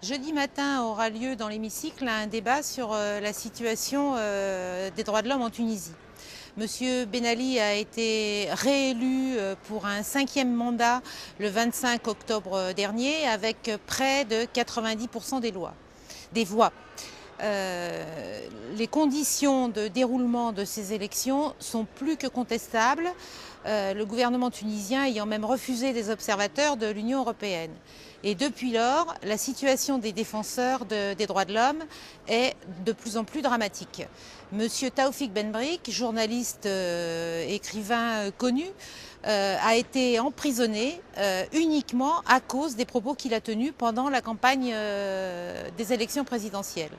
Jeudi matin aura lieu dans l'hémicycle un débat sur la situation des droits de l'homme en Tunisie. Monsieur Ben Ali a été réélu pour un 5e mandat le 25 octobre dernier avec près de 90% des voix. Les conditions de déroulement de ces élections sont plus que contestables, le gouvernement tunisien ayant même refusé des observateurs de l'Union européenne. Et depuis lors, la situation des défenseurs des droits de l'homme est de plus en plus dramatique. Monsieur Taoufik Ben Brik, journaliste, écrivain connu, a été emprisonné uniquement à cause des propos qu'il a tenus pendant la campagne des élections présidentielles.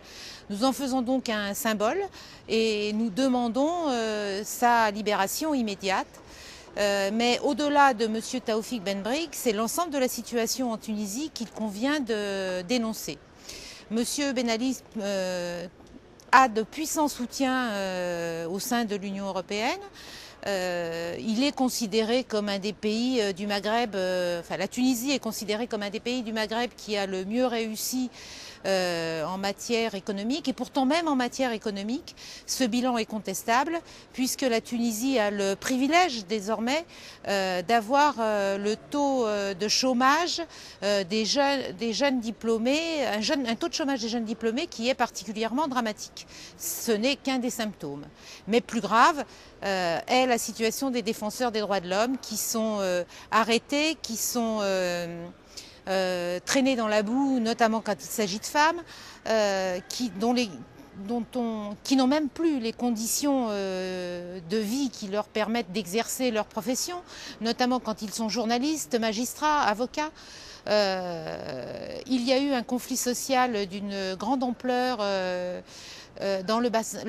Nous en faisons donc un symbole et nous demandons sa libération immédiate. Mais au-delà de M. Taoufik Ben Brik, c'est l'ensemble de la situation en Tunisie qu'il convient de dénoncer. M. Ben Ali a de puissants soutiens au sein de l'Union européenne. Il est considéré comme un des pays du Maghreb, la Tunisie est considérée comme un des pays du Maghreb qui a le mieux réussi en matière économique. Et pourtant, même en matière économique, ce bilan est contestable puisque la Tunisie a le privilège désormais d'avoir le taux de chômage des jeunes diplômés, un taux de chômage des jeunes diplômés qui est particulièrement dramatique. Ce n'est qu'un des symptômes. Mais plus grave est la situation des défenseurs des droits de l'homme qui sont arrêtés, qui sont traînés dans la boue, notamment quand il s'agit de femmes, qui n'ont même plus les conditions de vie qui leur permettent d'exercer leur profession, notamment quand ils sont journalistes, magistrats, avocats. Il y a eu un conflit social d'une grande ampleur dans le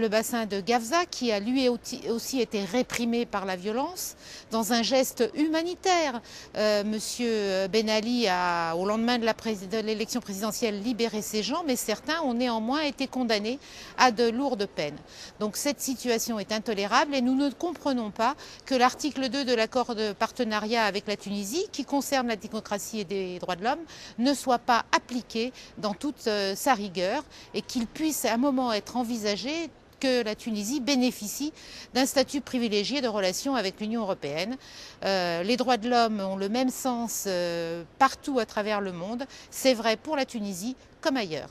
bassin de Gafsa, qui a lui aussi été réprimé par la violence. Dans un geste humanitaire, Monsieur Ben Ali a, au lendemain de l'élection présidentielle, libéré ces gens, mais certains ont néanmoins été condamnés à de lourdes peines. Donc cette situation est intolérable et nous ne comprenons pas que l'article 2 de l'accord de partenariat avec la Tunisie, qui concerne la démocratie et les droits de l'homme, ne soit pas appliqué dans toute sa rigueur et qu'il puisse à un moment être envisagé que la Tunisie bénéficie d'un statut privilégié de relations avec l'Union européenne. Les droits de l'homme ont le même sens partout à travers le monde. C'est vrai pour la Tunisie comme ailleurs.